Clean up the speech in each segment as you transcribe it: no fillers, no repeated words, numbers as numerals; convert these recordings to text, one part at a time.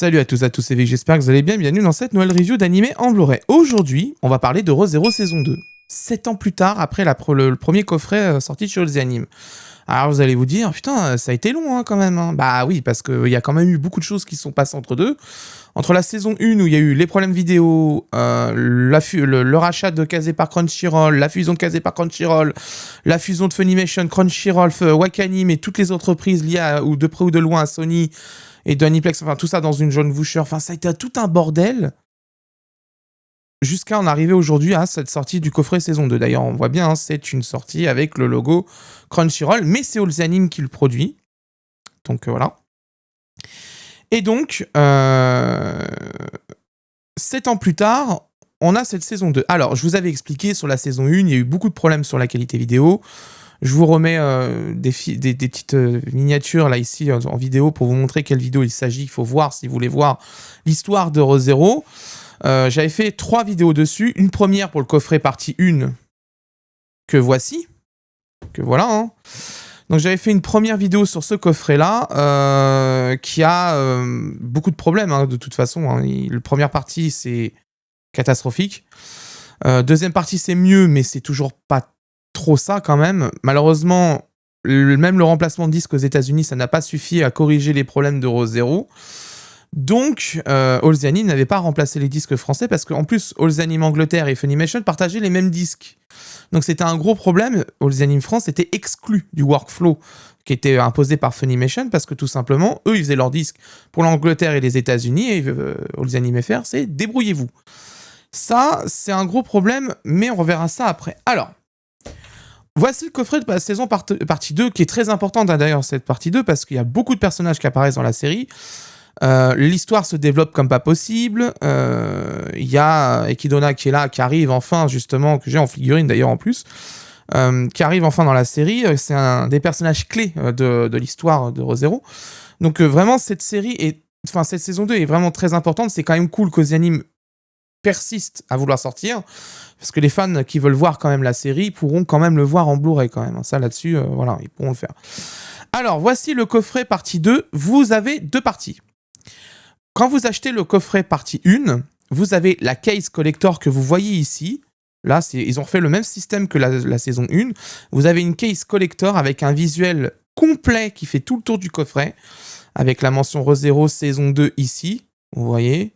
Salut à tous c'est Vic, j'espère que vous allez bien, bienvenue dans cette nouvelle review d'animé en Blu-ray. Aujourd'hui, on va parler de Re:Zero saison 2, 7 ans plus tard après le premier coffret sorti sur les animes. Alors vous allez vous dire, putain, ça a été long quand même. Hein. Bah oui, parce qu'il y a quand même eu beaucoup de choses qui sont passées entre deux. Entre la saison 1 où il y a eu les problèmes vidéo, le rachat de Kazé par Crunchyroll, la fusion de Kazé par Crunchyroll, la fusion de Funimation, Crunchyroll, Wakanim et toutes les entreprises liées ou de près ou de loin à Sony et de Aniplex, enfin tout ça dans une jaune vouchure. Enfin ça a été tout un bordel jusqu'à en arriver aujourd'hui à cette sortie du coffret saison 2. D'ailleurs on voit bien, c'est une sortie avec le logo Crunchyroll, mais c'est All the Anime qui le produit. Donc voilà. Et donc, 7 ans plus tard, on a cette saison 2. Alors, je vous avais expliqué sur la saison 1, il y a eu beaucoup de problèmes sur la qualité vidéo. Je vous remets des petites miniatures là ici en vidéo pour vous montrer quelle vidéo il s'agit. Il faut voir si vous voulez voir l'histoire de Re:Zero. J'avais fait 3 vidéos dessus. Une première pour le coffret partie 1 que voici. Que voilà, hein. Donc j'avais fait une première vidéo sur ce coffret-là qui a beaucoup de problèmes de toute façon. Hein. La première partie, c'est catastrophique. Deuxième partie, c'est mieux, mais c'est toujours pas trop ça quand même. Malheureusement, même le remplacement de disque aux États-Unis, ça n'a pas suffi à corriger les problèmes de Re:Zero. Donc, All the Anime n'avait pas remplacé les disques français parce qu'en plus, All the Anime Angleterre et Funimation partageaient les mêmes disques. Donc, c'était un gros problème. All the Anime France était exclu du workflow qui était imposé par Funimation parce que tout simplement, eux, ils faisaient leurs disques pour l'Angleterre et les États-Unis et All the Anime FR, c'est débrouillez-vous. Ça, c'est un gros problème, mais on reverra ça après. Alors, voici le coffret de la saison partie 2 qui est très importante d'ailleurs, cette partie 2, parce qu'il y a beaucoup de personnages qui apparaissent dans la série. L'histoire se développe comme pas possible. Il y a Ekidona qui est là, qui arrive enfin, justement, que j'ai en figurine d'ailleurs en plus, qui arrive enfin dans la série. C'est un des personnages clés de l'histoire de Re:Zero. Donc vraiment, cette saison 2 est vraiment très importante. C'est quand même cool qu'All Anime persiste à vouloir sortir, parce que les fans qui veulent voir quand même la série pourront quand même le voir en Blu-ray quand même. Ça là-dessus, voilà, ils pourront le faire. Alors, voici le coffret partie 2. Vous avez 2 parties. Quand vous achetez le coffret partie 1, vous avez la case collector que vous voyez ici. Là, ils ont fait le même système que la saison 1. Vous avez une case collector avec un visuel complet qui fait tout le tour du coffret, avec la mention Re:Zero saison 2 ici. Vous voyez ?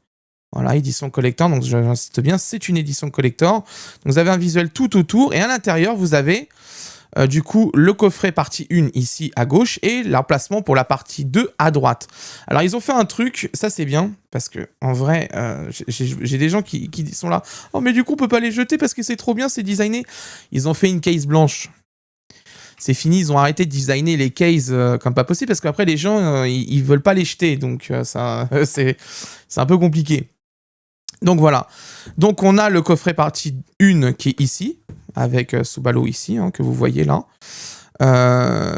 Voilà, édition collector, donc j'insiste bien, c'est une édition collector. Donc vous avez un visuel tout autour, et à l'intérieur, vous avez du coup le coffret partie 1 ici à gauche, et l'emplacement pour la partie 2 à droite. Alors ils ont fait un truc, ça c'est bien, parce que en vrai, j'ai des gens qui sont là, « Oh mais du coup on peut pas les jeter parce que c'est trop bien, c'est designé ». Ils ont fait une case blanche. C'est fini, ils ont arrêté de designer les cases comme pas possible, parce qu'après les gens, ils veulent pas les jeter, donc ça, c'est un peu compliqué. Donc voilà, donc on a le coffret partie 1 qui est ici, avec Subalo ici, que vous voyez là.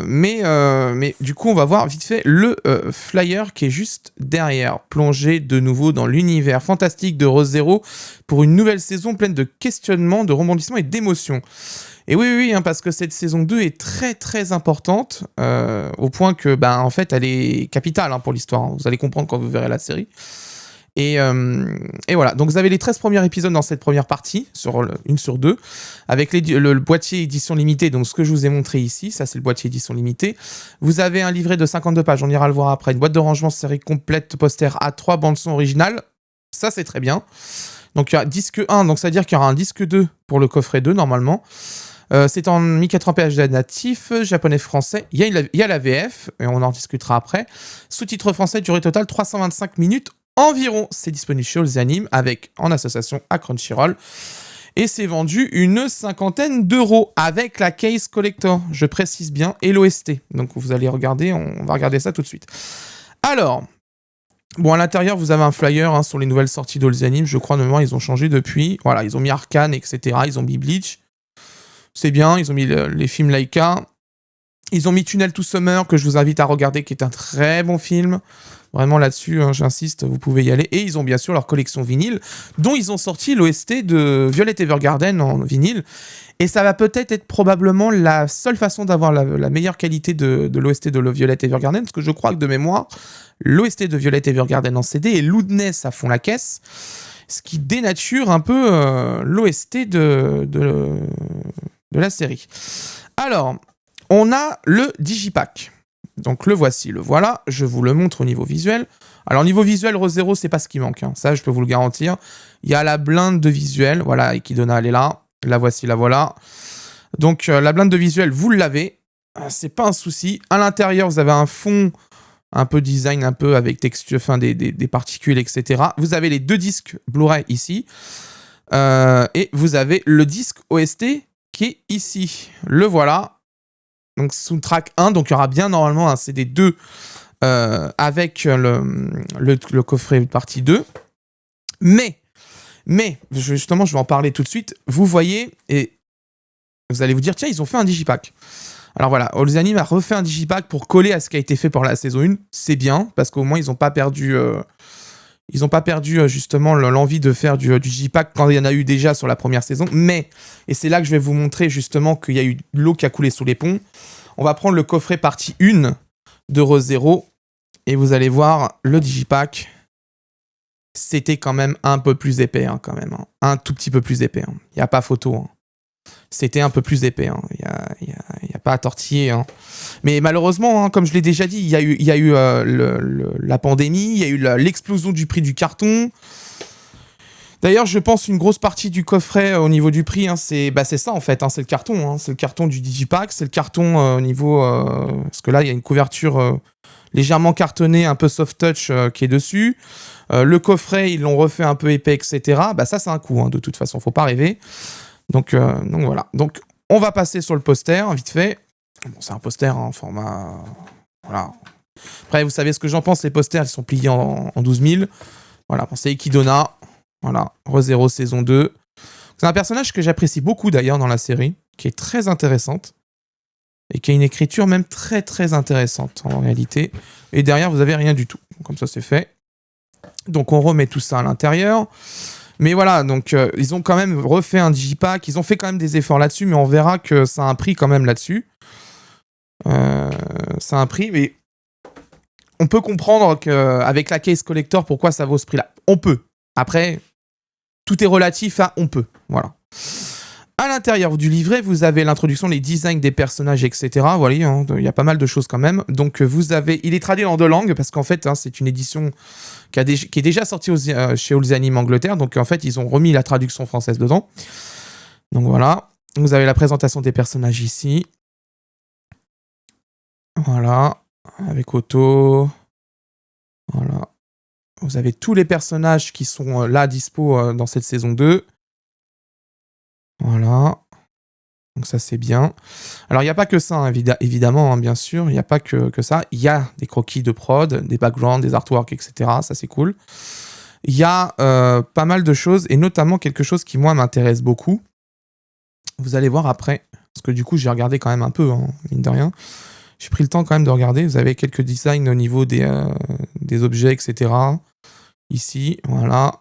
Mais du coup, on va voir vite fait le flyer qui est juste derrière, plongé de nouveau dans l'univers fantastique de Re:Zero pour une nouvelle saison pleine de questionnements, de rebondissements et d'émotions. Et oui, parce que cette saison 2 est très très importante, au point que, en fait, elle est capitale pour l'histoire. Vous allez comprendre quand vous verrez la série. Et voilà, donc vous avez les 13 premiers épisodes dans cette première partie, une sur 2, avec le boîtier édition limitée, donc ce que je vous ai montré ici, ça c'est le boîtier édition limitée. Vous avez un livret de 52 pages, on ira le voir après, une boîte de rangement série complète, poster A3, bande-son originale, ça c'est très bien. Donc il y a disque 1, donc ça veut dire qu'il y aura un disque 2 pour le coffret 2 normalement. C'est en 1080p HD natif, japonais-français. Il y a la VF, et on en discutera après. Sous-titre français, durée totale 325 minutes environ. C'est disponible chez All the Anime en association à Crunchyroll. Et c'est vendu une 50aine d'euros avec la case collector, je précise bien, et l'OST. Donc vous allez regarder, on va regarder ça tout de suite. Alors, bon, à l'intérieur, vous avez un flyer sur les nouvelles sorties d'All the Anime. Je crois, normalement, ils ont changé depuis. Voilà, ils ont mis Arcane, etc. Ils ont mis Bleach. C'est bien, ils ont mis les films Laika. Ils ont mis Tunnel to Summer, que je vous invite à regarder, qui est un très bon film. Vraiment là-dessus, hein, j'insiste, vous pouvez y aller. Et ils ont bien sûr leur collection vinyle, dont ils ont sorti l'OST de Violet Evergarden en vinyle. Et ça va peut-être être probablement la seule façon d'avoir la meilleure qualité de l'OST de Violet Evergarden, parce que je crois que de mémoire, l'OST de Violet Evergarden en CD est Loudness à fond la caisse, ce qui dénature un peu l'OST de la série. Alors, on a le Digipack. Donc le voici, le voilà. Je vous le montre au niveau visuel. Alors, au niveau visuel, Re:Zero, c'est pas ce qui manque. Hein. Ça, je peux vous le garantir. Il y a la blinde de visuel. Voilà, Ikidona, elle est là. La voici, la voilà. Donc, la blinde de visuel, vous l'avez. C'est pas un souci. À l'intérieur, vous avez un fond un peu design, un peu avec texture, enfin des particules, etc. Vous avez les 2 disques Blu-ray ici. Et vous avez le disque OST qui est ici. Le voilà. Donc, Soundtrack 1. Donc, il y aura bien normalement un CD 2 avec le coffret partie 2. Mais, justement, je vais en parler tout de suite. Vous voyez, et vous allez vous dire, tiens, ils ont fait un Digipack. Alors voilà, Allsanime a refait un Digipack pour coller à ce qui a été fait pour la saison 1. C'est bien, parce qu'au moins, ils n'ont pas perdu, justement l'envie de faire du Digipack quand il y en a eu déjà sur la première saison. Mais, et c'est là que je vais vous montrer justement qu'il y a eu de l'eau qui a coulé sous les ponts. On va prendre le coffret partie 1 de Re:Zero. Et vous allez voir, le Digipack, c'était quand même un peu plus épais, hein, quand même. Hein. Un tout petit peu plus épais. Il n'y a pas photo. Hein. C'était un peu plus épais. Il n'y a pas à tortiller. Hein. Mais malheureusement, hein, comme je l'ai déjà dit, il y a eu la pandémie, il y a eu l'explosion du prix du carton. D'ailleurs, je pense une grosse partie du coffret au niveau du prix, hein, c'est ça en fait, hein, c'est le carton. Hein, c'est le carton du Digipack, c'est le carton au niveau... parce que là, il y a une couverture légèrement cartonnée, un peu soft touch qui est dessus. Le coffret, ils l'ont refait un peu épais, etc. Ça, c'est un coup, hein, de toute façon, faut pas rêver. Donc voilà. Donc, on va passer sur le poster, vite fait. Bon, c'est un poster en format... Voilà. Après, vous savez ce que j'en pense, les posters, ils sont pliés en 12 000. Voilà, c'est Ikidona. Voilà, Re:Zero saison 2. C'est un personnage que j'apprécie beaucoup d'ailleurs dans la série, qui est très intéressante. Et qui a une écriture même très très intéressante en réalité. Et derrière, vous avez rien du tout. Comme ça, c'est fait. Donc, on remet tout ça à l'intérieur. Mais voilà, donc ils ont quand même refait un Digipack. Ils ont fait quand même des efforts là-dessus, mais on verra que ça a un prix quand même là-dessus. Ça a un prix, mais on peut comprendre qu'avec la case collector, pourquoi ça vaut ce prix-là. On peut. Après, tout est relatif à on peut. Voilà. À l'intérieur du livret, vous avez l'introduction, les designs des personnages, etc. Voilà, hein, il y a pas mal de choses quand même. Donc, vous avez... Il est traduit en 2 langues, parce qu'en fait, hein, c'est une édition qui est déjà sortie chez Allsanime Angleterre. Donc, en fait, ils ont remis la traduction française dedans. Donc, voilà. Vous avez la présentation des personnages ici. Voilà. Avec Otto. Voilà. Vous avez tous les personnages qui sont là dispo dans cette saison 2. Voilà. Donc ça, c'est bien. Alors, il n'y a pas que ça, hein, évidemment, hein, bien sûr. Il n'y a pas que ça. Il y a des croquis de prod, des backgrounds, des artworks, etc. Ça, c'est cool. Il y a pas mal de choses, et notamment quelque chose qui, moi, m'intéresse beaucoup. Vous allez voir après. Parce que du coup, j'ai regardé quand même un peu, hein, mine de rien. J'ai pris le temps quand même de regarder. Vous avez quelques designs au niveau des objets, etc. Ici, voilà.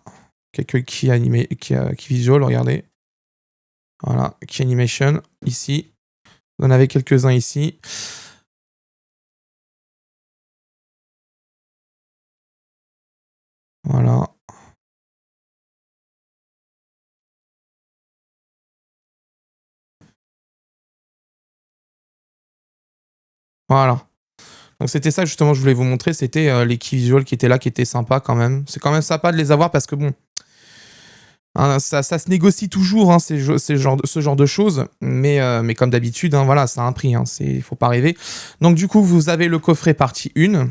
Quelques key visual, regardez. Voilà, key animation, ici. Vous en avez quelques-uns ici. Voilà. Voilà. Donc c'était ça justement je voulais vous montrer, c'était les key visuals qui étaient là, qui étaient sympas quand même. C'est quand même sympa de les avoir parce que bon, hein, ça se négocie toujours, hein, ce genre de choses, mais comme d'habitude, hein, voilà, ça a un prix, hein, faut pas rêver. Donc du coup, vous avez le coffret partie 1,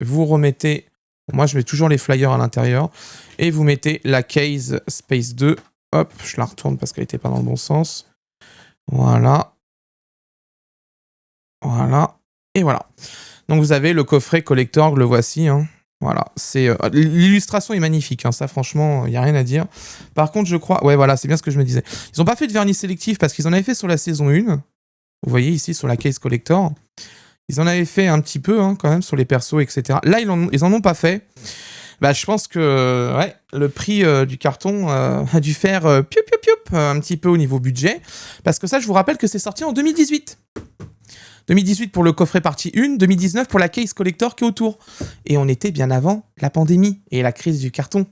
vous remettez, moi je mets toujours les flyers à l'intérieur, et vous mettez la case Space 2, hop, je la retourne parce qu'elle n'était pas dans le bon sens, voilà, voilà, et voilà. Donc vous avez le coffret collector, le voici, hein. Voilà, l'illustration est magnifique, hein, ça franchement, il n'y a rien à dire. Par contre, je crois... Ouais, voilà, c'est bien ce que je me disais. Ils n'ont pas fait de vernis sélectif parce qu'ils en avaient fait sur la saison 1. Vous voyez ici sur la case collector. Ils en avaient fait un petit peu, hein, quand même, sur les persos, etc. Là, ils en ont pas fait. Bah, je pense que ouais, le prix du carton a dû faire pioup, pioup, pioup, un petit peu au niveau budget. Parce que ça, je vous rappelle que c'est sorti en 2018. 2018 pour le coffret partie 1, 2019 pour la case collector qui est autour. Et on était bien avant la pandémie et la crise du carton.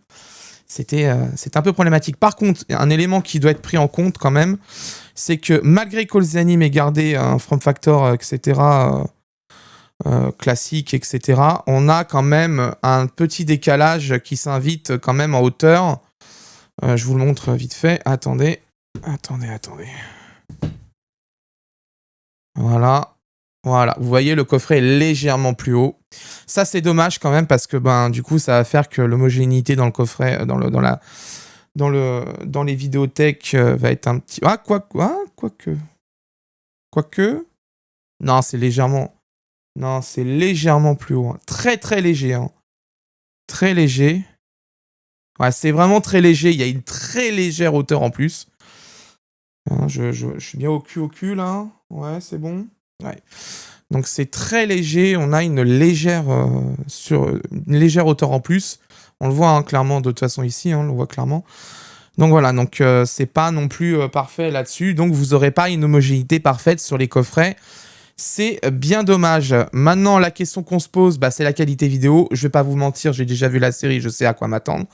C'était un peu problématique. Par contre, un élément qui doit être pris en compte quand même, c'est que malgré que les animes aient gardé un form factor, etc., classique, etc., on a quand même un petit décalage qui s'invite quand même en hauteur. Je vous le montre vite fait. Attendez. Voilà. Voilà, vous voyez, le coffret est légèrement plus haut. Ça, c'est dommage quand même parce que ben, du coup, ça va faire que l'homogénéité dans le coffret, dans les vidéothèques va être un petit... Ah, quoique. Non, c'est légèrement plus haut. Hein. Très, très léger. Hein. Très léger. Ouais, c'est vraiment très léger. Il y a une très légère hauteur en plus. Hein, je suis bien au cul, là. Ouais, c'est bon. Ouais. Donc c'est très léger, on a une légère hauteur en plus. On le voit hein, clairement de toute façon ici, hein, on le voit clairement. Donc voilà, donc c'est pas non plus parfait là-dessus. Donc vous n'aurez pas une homogénéité parfaite sur les coffrets. C'est bien dommage. Maintenant, la question qu'on se pose, bah, c'est la qualité vidéo. Je vais pas vous mentir, j'ai déjà vu la série, je sais à quoi m'attendre.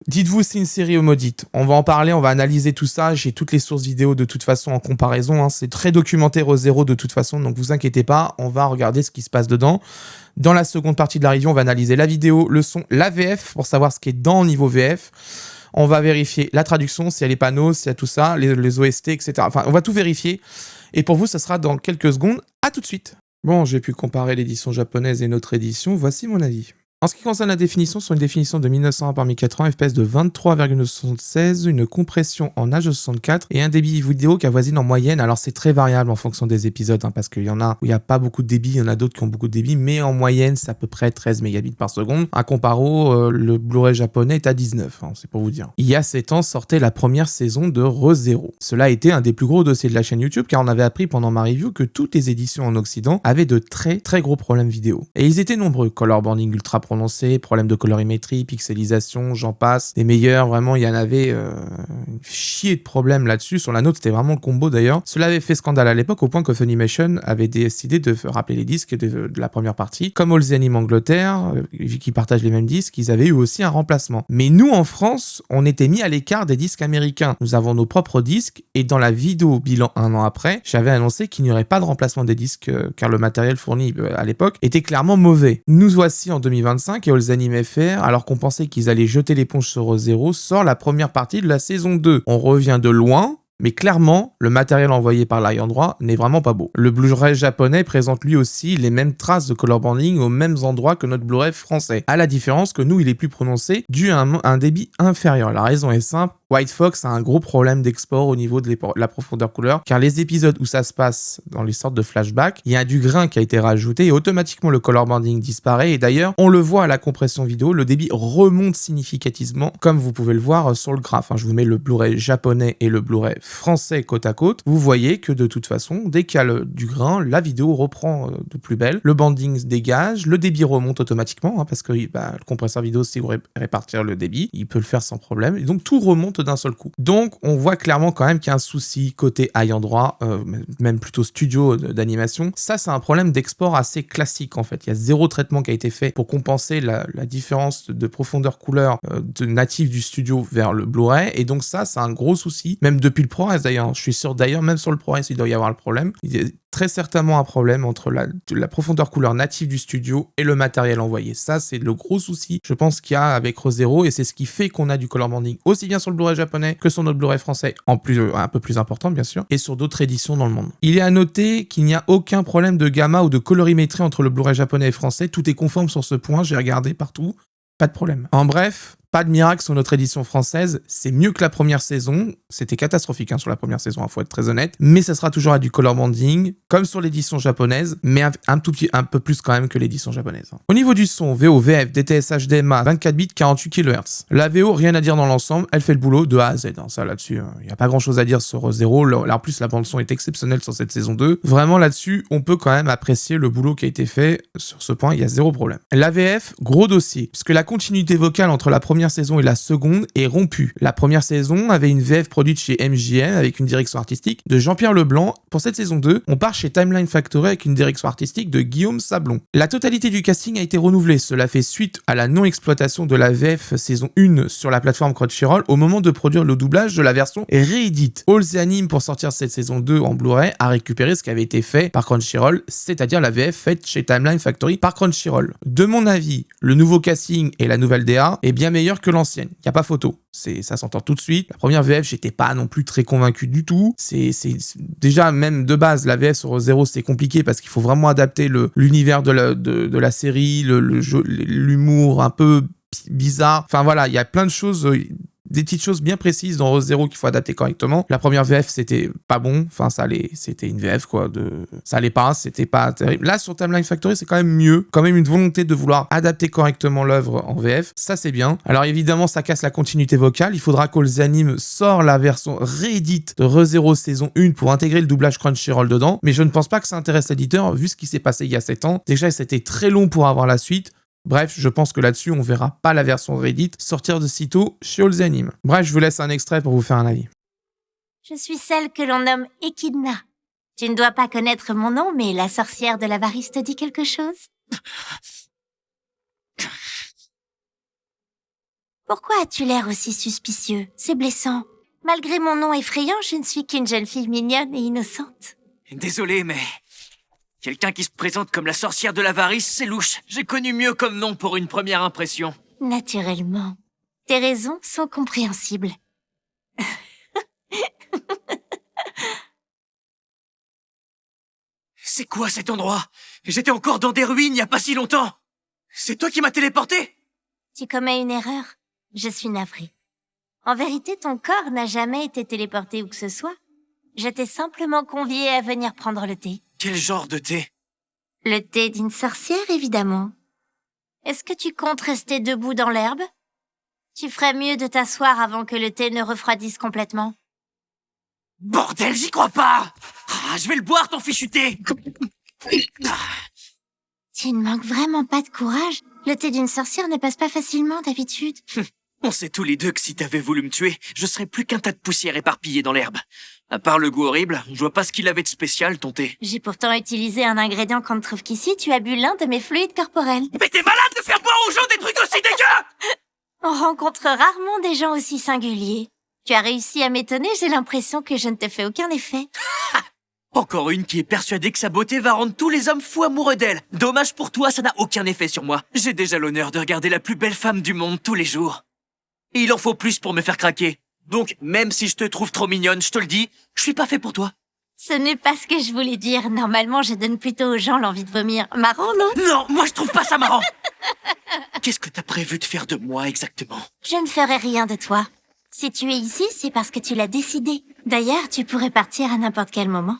Dites-vous, c'est une série maudite. On va en parler, on va analyser tout ça. J'ai toutes les sources vidéo de toute façon en comparaison. Hein. C'est très documenté Re:Zero de toute façon, donc vous inquiétez pas. On va regarder ce qui se passe dedans. Dans la seconde partie de la review, on va analyser la vidéo, le son, la VF pour savoir ce qui est dans le niveau VF. On va vérifier la traduction, s'il y a les panneaux, s'il y a tout ça, les OST, etc. Enfin, on va tout vérifier. Et pour vous, ça sera dans quelques secondes. À tout de suite. Bon, j'ai pu comparer l'édition japonaise et notre édition. Voici mon avis. En ce qui concerne la définition, sur une définition de 1901 par 1080, FPS de 23,76, une compression en H264 et un débit vidéo qui avoisine en moyenne. Alors c'est très variable en fonction des épisodes, hein, parce qu'il y en a où il n'y a pas beaucoup de débit, il y en a d'autres qui ont beaucoup de débit, mais en moyenne c'est à peu près 13 mégabits par seconde. À comparo, le Blu-ray japonais est à 19, hein, c'est pour vous dire. Il y a 7 ans sortait la première saison de Re:Zero. Cela a été un des plus gros dossiers de la chaîne YouTube car on avait appris pendant ma review que toutes les éditions en Occident avaient de très très gros problèmes vidéo. Et ils étaient nombreux, color banding ultra prononcé, problème de colorimétrie, pixelisation, j'en passe. Les meilleurs, vraiment, il y en avait une chier de problèmes là-dessus. Sur la nôtre, c'était vraiment le combo d'ailleurs. Cela avait fait scandale à l'époque au point que Funimation avait décidé de rappeler les disques de la première partie. Comme All the Anime Angleterre, qui partagent les mêmes disques, ils avaient eu aussi un remplacement. Mais nous, en France, on était mis à l'écart des disques américains. Nous avons nos propres disques et dans la vidéo bilan un an après, j'avais annoncé qu'il n'y aurait pas de remplacement des disques car le matériel fourni à l'époque était clairement mauvais. Nous voici en 2025 et All Anime FR, alors qu'on pensait qu'ils allaient jeter l'éponge sur Re:Zero, sort la première partie de la saison 2. On revient de loin, mais clairement, le matériel envoyé par l'ayant droit n'est vraiment pas beau. Le Blu-ray japonais présente lui aussi les mêmes traces de color banding aux mêmes endroits que notre Blu-ray français. À la différence que nous, il est plus prononcé, dû à un débit inférieur. La raison est simple, White Fox a un gros problème d'export au niveau de la profondeur couleur, car les épisodes où ça se passe dans les sortes de flashbacks, il y a du grain qui a été rajouté et automatiquement le color banding disparaît. Et d'ailleurs, on le voit à la compression vidéo, le débit remonte significativement, comme vous pouvez le voir sur le graphe. Je vous mets le Blu-ray japonais et le Blu-ray français côte à côte. Vous voyez que de toute façon, dès qu'il y a du grain, la vidéo reprend de plus belle, le banding se dégage, le débit remonte automatiquement, parce que le compresseur vidéo sait où répartir le débit, il peut le faire sans problème, et donc tout remonte d'un seul coup. Donc on voit clairement quand même qu'il y a un souci côté ayant droit, même plutôt studio d'animation. Ça c'est un problème d'export assez classique en fait. Il y a zéro traitement qui a été fait pour compenser la différence de profondeur couleur native du studio vers le Blu-ray, et donc ça c'est un gros souci, même depuis le ProRes d'ailleurs. Je suis sûr d'ailleurs, même sur le ProRes il doit y avoir le problème. Il y a très certainement un problème entre la profondeur couleur native du studio et le matériel envoyé. Ça c'est le gros souci je pense qu'il y a avec Re:Zero, et c'est ce qui fait qu'on a du color banding aussi bien sur le Blu-ray japonais que sur notre Blu-ray français, en plus un peu plus important bien sûr, et sur d'autres éditions dans le monde. Il est à noter qu'il n'y a aucun problème de gamma ou de colorimétrie entre le Blu-ray japonais et français, tout est conforme sur ce point, j'ai regardé partout, pas de problème. En bref, Pas de miracle sur notre édition française, c'est mieux que la première saison. C'était catastrophique sur la première saison, faut être très honnête. Mais ça sera toujours à du color banding, comme sur l'édition japonaise, mais un peu plus quand même que l'édition japonaise. Au niveau du son, VO, VF, DTS, HDMA, 24 bits, 48 kHz. La VO, rien à dire dans l'ensemble, elle fait le boulot de A à Z. Ça là-dessus, il n'y a pas grand-chose à dire sur Zero. Là, en plus, la bande-son est exceptionnelle sur cette saison 2. Vraiment là-dessus, on peut quand même apprécier le boulot qui a été fait. Sur ce point, il y a zéro problème. La VF, gros dossier, puisque la continuité vocale entre la première saison et la seconde est rompue. La première saison avait une VF produite chez MJM avec une direction artistique de Jean-Pierre Leblanc. Pour cette saison 2, on part chez Timeline Factory avec une direction artistique de Guillaume Sablon. La totalité du casting a été renouvelée. Cela fait suite à la non-exploitation de la VF saison 1 sur la plateforme Crunchyroll au moment de produire le doublage de la version réédite. All the Anime, pour sortir cette saison 2 en Blu-ray, a récupéré ce qui avait été fait par Crunchyroll, c'est-à-dire la VF faite chez Timeline Factory par Crunchyroll. De mon avis, le nouveau casting et la nouvelle DA est bien meilleur que l'ancienne. Il n'y a pas photo. Ça s'entend tout de suite. La première VF, j'étais pas non plus très convaincu du tout. Déjà, même de base, la VF sur Zero, c'est compliqué parce qu'il faut vraiment adapter l'univers de la série, l'humour un peu bizarre. Enfin voilà, il y a plein de choses, des petites choses bien précises dans Zero qu'il faut adapter correctement. La première VF, c'était pas bon. Enfin, c'était une VF, quoi. Ça allait pas, c'était pas terrible. Là, sur Timeline Factory, c'est quand même mieux. Quand même une volonté de vouloir adapter correctement l'œuvre en VF. Ça, c'est bien. Alors, évidemment, ça casse la continuité vocale. Il faudra qu'All the Anime sort la version réédite de ReZero saison 1 pour intégrer le doublage Crunchyroll dedans. Mais je ne pense pas que ça intéresse l'éditeur, vu ce qui s'est passé il y a 7 ans. Déjà, c'était très long pour avoir la suite. Bref, je pense que là-dessus, on verra pas la version Reddit sortir de sitôt chez All the Anime. Bref, je vous laisse un extrait pour vous faire un avis. Je suis celle que l'on nomme Echidna. Tu ne dois pas connaître mon nom, mais la sorcière de l'avarice te dit quelque chose? Pourquoi as-tu l'air aussi suspicieux? C'est blessant. Malgré mon nom effrayant, je ne suis qu'une jeune fille mignonne et innocente. Désolé, mais... quelqu'un qui se présente comme la sorcière de l'avarice, c'est louche. J'ai connu mieux comme nom pour une première impression. Naturellement. Tes raisons sont compréhensibles. C'est quoi cet endroit? J'étais encore dans des ruines il n'y a pas si longtemps. C'est toi qui m'as téléporté? Tu commets une erreur. Je suis navrée. En vérité, ton corps n'a jamais été téléporté où que ce soit. Je t'ai simplement convié à venir prendre le thé. Quel genre de thé? Le thé d'une sorcière, évidemment. Est-ce que tu comptes rester debout dans l'herbe? Tu ferais mieux de t'asseoir avant que le thé ne refroidisse complètement. Bordel, j'y crois pas! Je vais le boire, ton fichu thé! Tu ne manques vraiment pas de courage. Le thé d'une sorcière ne passe pas facilement d'habitude. On sait tous les deux que si t'avais voulu me tuer, je serais plus qu'un tas de poussière éparpillée dans l'herbe. À part le goût horrible, je vois pas ce qu'il avait de spécial, ton thé. J'ai pourtant utilisé un ingrédient qu'on ne trouve qu'ici. Tu as bu l'un de mes fluides corporels. Mais t'es malade de faire boire aux gens des trucs aussi dégueux! On rencontre rarement des gens aussi singuliers. Tu as réussi à m'étonner, j'ai l'impression que je ne te fais aucun effet. Encore une qui est persuadée que sa beauté va rendre tous les hommes fous amoureux d'elle. Dommage pour toi, ça n'a aucun effet sur moi. J'ai déjà l'honneur de regarder la plus belle femme du monde tous les jours. Et il en faut plus pour me faire craquer. Donc, même si je te trouve trop mignonne, je te le dis, je suis pas fait pour toi. Ce n'est pas ce que je voulais dire. Normalement, je donne plutôt aux gens l'envie de vomir. Marrant, non? Non, moi je trouve pas ça marrant. Qu'est-ce que t'as prévu de faire de moi exactement? Je ne ferai rien de toi. Si tu es ici, c'est parce que tu l'as décidé. D'ailleurs, tu pourrais partir à n'importe quel moment.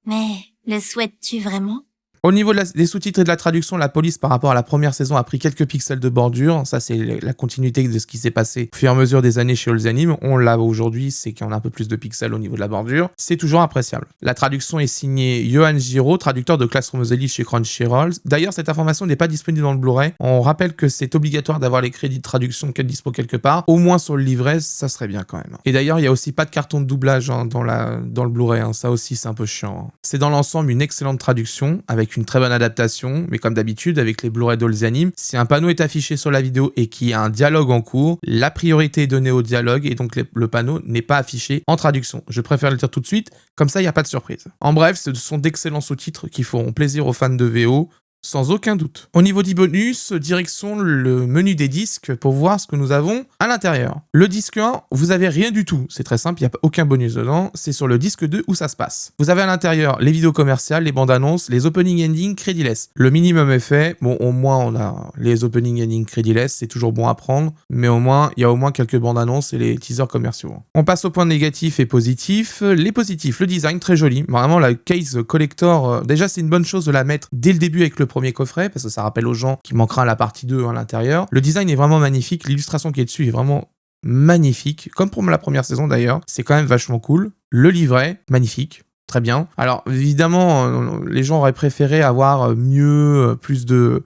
Mais le souhaites-tu vraiment? Au niveau des sous-titres et de la traduction, la police par rapport à la première saison a pris quelques pixels de bordure. Ça, c'est la continuité de ce qui s'est passé au fur et à mesure des années chez All the Anime. On l'a aujourd'hui, c'est qu'on a un peu plus de pixels au niveau de la bordure. C'est toujours appréciable. La traduction est signée Yohan Jiro, traducteur de Classroom of the Elite chez Crunchyroll. D'ailleurs, cette information n'est pas disponible dans le Blu-ray. On rappelle que c'est obligatoire d'avoir les crédits de traduction dispo quelque part. Au moins sur le livret, ça serait bien quand même. Et d'ailleurs, il n'y a aussi pas de carton de doublage dans le Blu-ray. Ça aussi, c'est un peu chiant. C'est dans l'ensemble une excellente traduction avec une très bonne adaptation, mais comme d'habitude avec les Blu-ray d'All the Anime, si un panneau est affiché sur la vidéo et qu'il y a un dialogue en cours, la priorité est donnée au dialogue et donc le panneau n'est pas affiché en traduction. Je préfère le dire tout de suite, comme ça il n'y a pas de surprise. En bref, ce sont d'excellents sous-titres qui feront plaisir aux fans de VO. Sans aucun doute. Au niveau des bonus, direction le menu des disques pour voir ce que nous avons à l'intérieur. Le disque 1, vous avez rien du tout. C'est très simple, il n'y a aucun bonus dedans. C'est sur le disque 2 où ça se passe. Vous avez à l'intérieur les vidéos commerciales, les bandes annonces, les opening ending crédiless. Le minimum est fait. Bon, au moins, on a les opening ending crédiless. C'est toujours bon à prendre. Mais au moins, il y a au moins quelques bandes annonces et les teasers commerciaux. On passe aux points négatifs et positifs. Les positifs, le design, très joli. Vraiment, la case collector, déjà, c'est une bonne chose de la mettre dès le début avec le premier coffret, parce que ça rappelle aux gens qu'il manquera la partie 2 à l'intérieur. Le design est vraiment magnifique, l'illustration qui est dessus est vraiment magnifique, comme pour la première saison d'ailleurs, c'est quand même vachement cool. Le livret, magnifique, très bien. Alors évidemment, les gens auraient préféré avoir mieux, plus de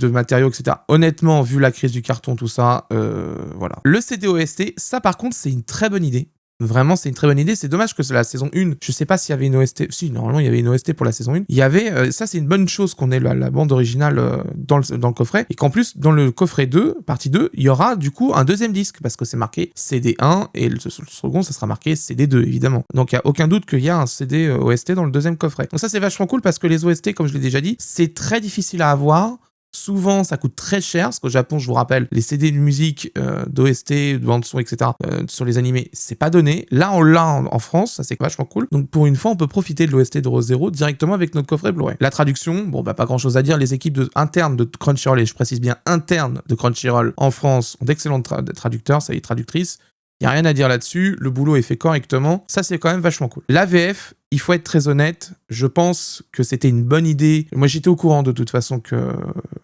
matériaux, etc. Honnêtement, vu la crise du carton, tout ça, voilà. Le CD OST, ça par contre, c'est une très bonne idée. Vraiment, c'est une très bonne idée. C'est dommage que c'est la saison 1. Je sais pas s'il y avait une OST. Si, normalement, il y avait une OST pour la saison 1. Il y avait, ça, c'est une bonne chose qu'on ait la bande originale dans le coffret. Et qu'en plus, dans le coffret 2, partie 2, il y aura du coup un deuxième disque. Parce que c'est marqué CD1 et le second, ça sera marqué CD2, évidemment. Donc, il n'y a aucun doute qu'il y a un CD OST dans le deuxième coffret. Donc, ça, c'est vachement cool parce que les OST, comme je l'ai déjà dit, c'est très difficile à avoir. Souvent, ça coûte très cher, parce qu'au Japon, je vous rappelle, les CD de musique, d'OST, de bande-son, etc., sur les animés, c'est pas donné. Là, on l'a en France, ça c'est vachement cool. Donc, pour une fois, on peut profiter de l'OST de Re:Zero directement avec notre coffret Blu-ray. La traduction, bon, bah, pas grand-chose à dire. Les équipes internes de Crunchyroll, et je précise bien internes de Crunchyroll en France, ont d'excellentes traducteurs, ça y est, traductrices. Il n'y a rien à dire là-dessus, le boulot est fait correctement, ça c'est quand même vachement cool. La VF, il faut être très honnête, je pense que c'était une bonne idée. Moi j'étais au courant de toute façon que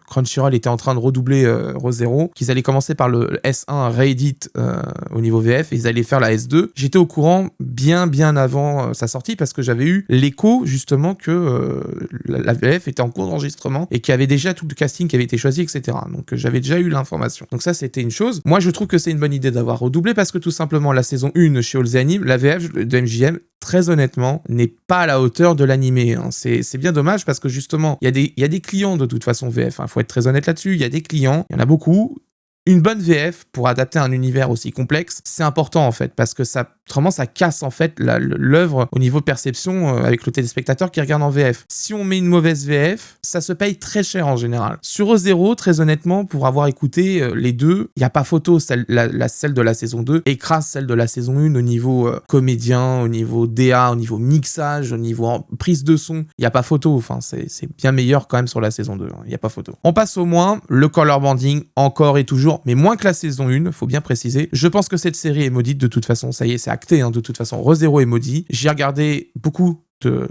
Crunchyroll était en train de redoubler Re:Zero, qu'ils allaient commencer par le S1 réédit au niveau VF et ils allaient faire la S2. J'étais au courant bien avant sa sortie parce que j'avais eu l'écho justement que la VF était en cours d'enregistrement et qu'il y avait déjà tout le casting qui avait été choisi, etc. Donc j'avais déjà eu l'information. Donc ça c'était une chose. Moi je trouve que c'est une bonne idée d'avoir redoublé parce que tout simplement la saison 1 chez All The Anime, la VF de MJM, très honnêtement, n'est pas à la hauteur de l'animé. Hein. C'est bien dommage parce que justement, il y a des clients de toute façon VF. Faut être très honnête là-dessus. Il y a des clients, il y en a beaucoup. Une bonne VF pour adapter un univers aussi complexe, c'est important en fait parce que autrement ça casse en fait l'œuvre au niveau perception avec le téléspectateur qui regarde en VF. Si on met une mauvaise VF, ça se paye très cher en général. Sur Re:Zero, très honnêtement, pour avoir écouté les deux, il n'y a pas photo. Celle de la saison 2 écrase celle de la saison 1 au niveau comédien, au niveau DA, au niveau mixage, au niveau prise de son. Il n'y a pas photo. Enfin, c'est bien meilleur quand même sur la saison 2. Il n'y a pas photo. On passe au moins le color banding encore et toujours, mais moins que la saison 1, faut bien préciser. Je pense que cette série est maudite de toute façon. Ça y est, c'est acté, hein, de toute façon. Re:Zero est maudit. J'ai regardé beaucoup de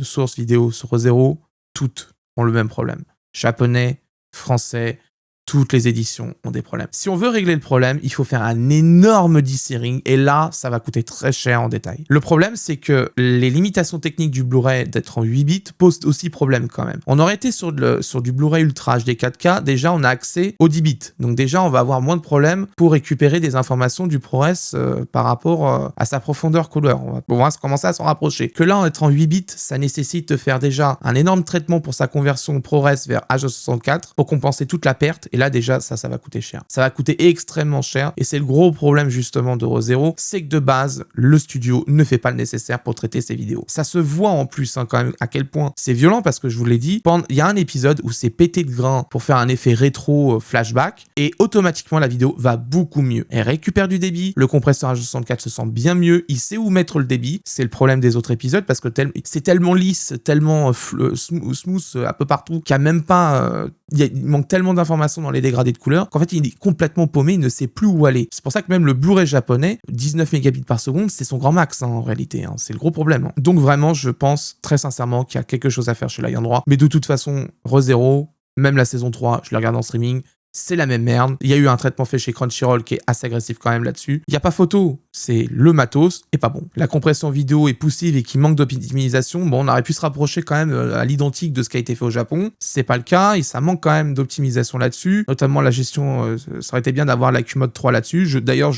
sources vidéo sur Re:Zero. Toutes ont le même problème. Japonais, français, toutes les éditions ont des problèmes. Si on veut régler le problème, il faut faire un énorme desserring et là, ça va coûter très cher en détail. Le problème, c'est que les limitations techniques du Blu-ray d'être en 8 bits posent aussi problème quand même. On aurait été sur du Blu-ray Ultra HD 4K, déjà on a accès aux 10 bits. Donc déjà, on va avoir moins de problèmes pour récupérer des informations du ProRes par rapport à sa profondeur couleur. On va pouvoir commencer à s'en rapprocher. Que là, en être en 8 bits, ça nécessite de faire déjà un énorme traitement pour sa conversion ProRes vers H264 pour compenser toute la perte. Et là, déjà, ça va coûter cher. Ça va coûter extrêmement cher. Et c'est le gros problème, justement, de Re:Zero. C'est que de base, le studio ne fait pas le nécessaire pour traiter ses vidéos. Ça se voit en plus, hein, quand même, à quel point c'est violent parce que je vous l'ai dit, il y a un épisode où c'est pété de grains pour faire un effet rétro flashback et automatiquement, la vidéo va beaucoup mieux. Elle récupère du débit. Le compresseur H264 se sent bien mieux. Il sait où mettre le débit. C'est le problème des autres épisodes parce que c'est tellement lisse, tellement smooth un peu partout qu'il n'y a même pas... il manque tellement d'informations dans les dégradés de couleurs qu'en fait il est complètement paumé, il ne sait plus où aller. C'est pour ça que même le Blu-ray japonais, 19 mégabits par seconde, c'est son grand max, hein, en réalité, hein. C'est le gros problème, hein. Donc vraiment, je pense très sincèrement qu'il y a quelque chose à faire chez l'ayant droit. Mais de toute façon, Re:Zero, même la saison 3, je le regarde en streaming, c'est la même merde. Il y a eu un traitement fait chez Crunchyroll qui est assez agressif quand même là-dessus. Il n'y a pas photo, c'est le matos et pas bon. La compression vidéo est poussive et qui manque d'optimisation. Bon, on aurait pu se rapprocher quand même à l'identique de ce qui a été fait au Japon. C'est pas le cas et ça manque quand même d'optimisation là-dessus. Notamment la gestion, ça aurait été bien d'avoir la QMod 3 là-dessus. D'ailleurs,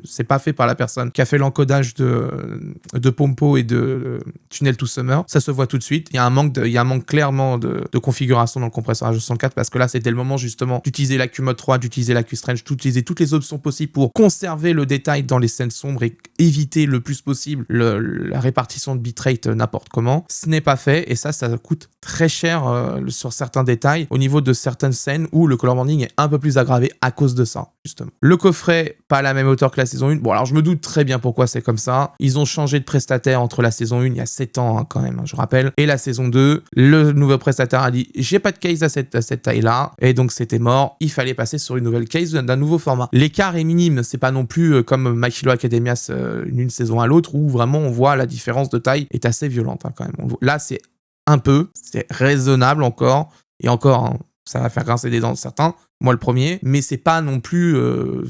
c'est pas fait par la personne qui a fait l'encodage de Pompo et de Tunnel to Summer. Ça se voit tout de suite. Il y a un manque clairement de configuration dans le compresseur H264 parce que là, c'était le moment justement d'utiliser d'utiliser la Q-Mode 3, d'utiliser la Q-Strange, d'utiliser toutes les options possibles pour conserver le détail dans les scènes sombres et éviter le plus possible la répartition de bitrate n'importe comment. Ce n'est pas fait et ça coûte très cher sur certains détails au niveau de certaines scènes où le color banding est un peu plus aggravé à cause de ça, justement. Le coffret, pas à la même hauteur que la saison 1. Bon, alors je me doute très bien pourquoi c'est comme ça. Ils ont changé de prestataire entre la saison 1, il y a 7 ans quand même, je rappelle, et la saison 2. Le nouveau prestataire a dit « j'ai pas de case à cette taille-là » et donc c'était mort. Il fallait passer sur une nouvelle case d'un nouveau format. L'écart est minime, c'est pas non plus comme My Hero Academia d'une saison à l'autre où vraiment on voit la différence de taille est assez violente quand même. Là, c'est c'est raisonnable encore, et encore, hein, ça va faire grincer des dents de certains, moi le premier, mais c'est pas non plus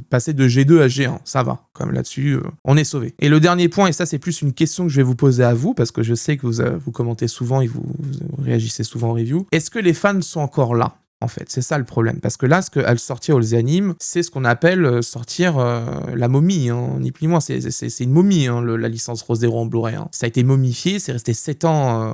passer de G2 à G1, ça va, quand même là-dessus, on est sauvé. Et le dernier point, et ça c'est plus une question que je vais vous poser à vous, parce que je sais que vous commentez souvent et vous réagissez souvent en review, est-ce que les fans sont encore là ? En fait, c'est ça le problème. Parce que là, ce qu'elle sortit aux Anime, c'est ce qu'on appelle sortir la momie, hein, ni plus ni moins. C'est une momie, hein, la licence Re:Zero en Blu-ray. Hein. Ça a été momifié, c'est resté 7 ans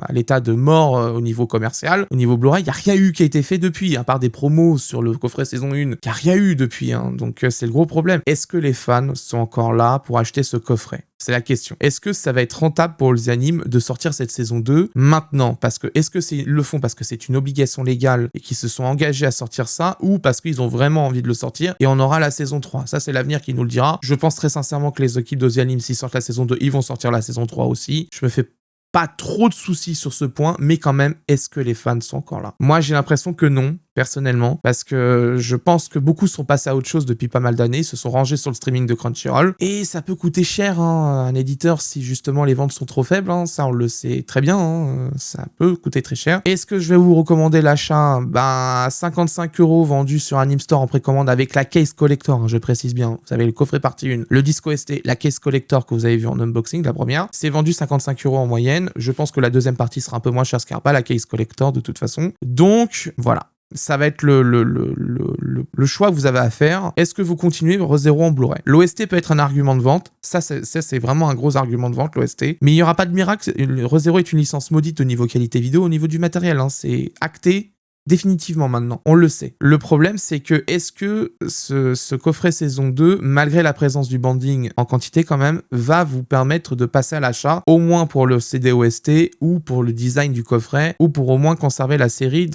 à l'état de mort au niveau commercial. Au niveau Blu-ray, il n'y a rien eu qui a été fait depuis, à part des promos sur le coffret saison 1. Il n'y a rien eu depuis. Hein. Donc, c'est le gros problème. Est-ce que les fans sont encore là pour acheter ce coffret ? C'est la question. Est-ce que ça va être rentable pour les animes de sortir cette saison 2 maintenant ? Parce que est-ce que ils le font parce que c'est une obligation légale et qu'ils se sont engagés à sortir ça, ou parce qu'ils ont vraiment envie de le sortir et on aura la saison 3 ? Ça, c'est l'avenir qui nous le dira. Je pense très sincèrement que les équipes d'Ozy Anime, s'ils sortent la saison 2, ils vont sortir la saison 3 aussi. Je me fais pas trop de soucis sur ce point, mais quand même, est-ce que les fans sont encore là ? Moi, j'ai l'impression que non, personnellement, parce que je pense que beaucoup sont passés à autre chose depuis pas mal d'années, se sont rangés sur le streaming de Crunchyroll, et ça peut coûter cher, hein, un éditeur, si justement les ventes sont trop faibles, hein, ça on le sait très bien, hein, ça peut coûter très cher. Est-ce que je vais vous recommander l'achat ? Ben, 55 € vendu sur Anime Store en précommande avec la case collector, hein, je précise bien, vous avez le coffret partie 1, le disque OST, la case collector que vous avez vu en unboxing, la première, c'est vendu 55 € en moyenne. Je pense que la deuxième partie sera un peu moins chère, ce qu'il n'y a pas la case collector de toute façon. Donc, voilà. Ça va être le choix que vous avez à faire. Est-ce que vous continuez Re:Zero en Blu-ray ? L'OST peut être un argument de vente. Ça, c'est vraiment un gros argument de vente, l'OST. Mais il n'y aura pas de miracle. Re:Zero est une licence maudite au niveau qualité vidéo, au niveau du matériel. Hein. C'est acté. Définitivement maintenant, on le sait. Le problème, c'est que est-ce que ce coffret saison 2, malgré la présence du banding en quantité quand même, va vous permettre de passer à l'achat, au moins pour le CD OST, ou pour le design du coffret, ou pour au moins conserver la série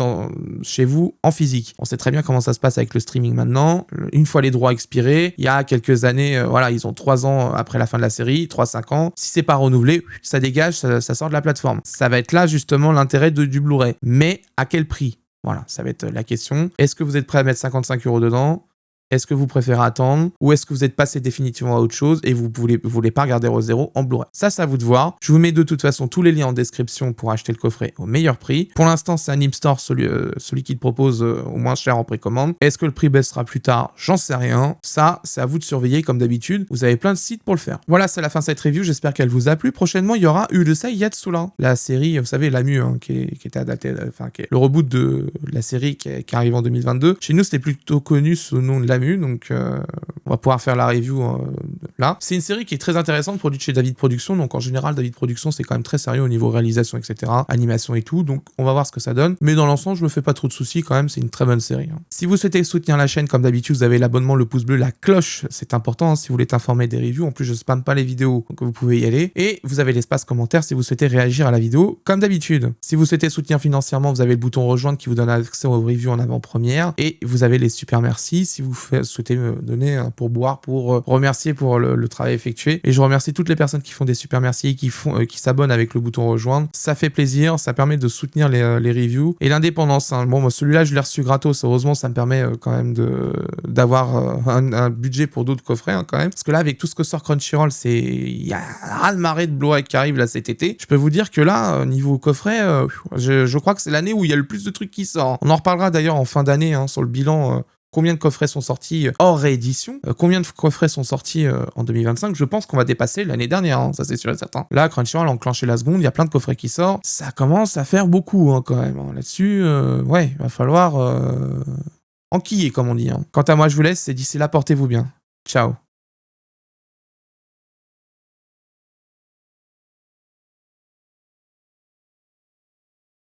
chez vous en physique. On sait très bien comment ça se passe avec le streaming maintenant. Une fois les droits expirés, il y a quelques années, voilà, ils ont 3 ans après la fin de la série, 3-5 ans. Si c'est pas renouvelé, ça dégage, ça sort de la plateforme. Ça va être là justement l'intérêt du Blu-ray. Mais à quel prix ? Voilà, ça va être la question. Est-ce que vous êtes prêt à mettre 55 € dedans ? Est-ce que vous préférez attendre ? Ou est-ce que vous êtes passé définitivement à autre chose et vous voulez pas regarder Re:Zero en Blu-ray ? Ça, c'est à vous de voir. Je vous mets de toute façon tous les liens en description pour acheter le coffret au meilleur prix. Pour l'instant, c'est Anime Store, celui qui te propose au moins cher en précommande. Est-ce que le prix baissera plus tard ? J'en sais rien. Ça, c'est à vous de surveiller comme d'habitude. Vous avez plein de sites pour le faire. Voilà, c'est la fin de cette review. J'espère qu'elle vous a plu. Prochainement, il y aura Urusei Yatsura, la série, vous savez, la hein, qui était adaptée, qui est le reboot de la série qui arrive en 2022. Chez nous, c'était plutôt connu sous le nom de Lamu, donc on va pouvoir faire la review là. C'est une série qui est très intéressante, produite chez David Productions, donc en général, David Productions, c'est quand même très sérieux au niveau réalisation, etc., animation et tout, donc on va voir ce que ça donne. Mais dans l'ensemble, je me fais pas trop de soucis quand même, c'est une très bonne série. Hein. Si vous souhaitez soutenir la chaîne, comme d'habitude, vous avez l'abonnement, le pouce bleu, la cloche, c'est important hein, si vous voulez être informé des reviews. En plus, je spamme pas les vidéos, donc vous pouvez y aller. Et vous avez l'espace commentaire si vous souhaitez réagir à la vidéo, comme d'habitude. Si vous souhaitez soutenir financièrement, vous avez le bouton rejoindre qui vous donne accès aux reviews en avant-première. Et vous avez les super merci si vous souhaitez me donner un pourboire pour remercier pour le travail effectué. Et je remercie toutes les personnes qui font des super merci et qui s'abonnent avec le bouton rejoindre. Ça fait plaisir, ça permet de soutenir les reviews. Et l'indépendance, hein. Bon, moi, celui-là, je l'ai reçu gratos. Heureusement, ça me permet quand même d'avoir un budget pour d'autres coffrets, hein, quand même. Parce que là, avec tout ce que sort Crunchyroll, il y a un raz-de-marée de Blu-ray qui arrive là cet été. Je peux vous dire que là, niveau coffret, je crois que c'est l'année où il y a le plus de trucs qui sortent. On en reparlera d'ailleurs en fin d'année hein, sur le bilan. Combien de coffrets sont sortis hors réédition ? Combien de coffrets sont sortis en 2025 ? Je pense qu'on va dépasser l'année dernière, hein, ça c'est sûr et certain. Là, Crunchyroll a enclenché la seconde, il y a plein de coffrets qui sortent. Ça commence à faire beaucoup hein, quand même. Hein. Là-dessus, ouais, il va falloir enquiller comme on dit. Hein. Quant à moi, je vous laisse et d'ici là, portez-vous bien. Ciao.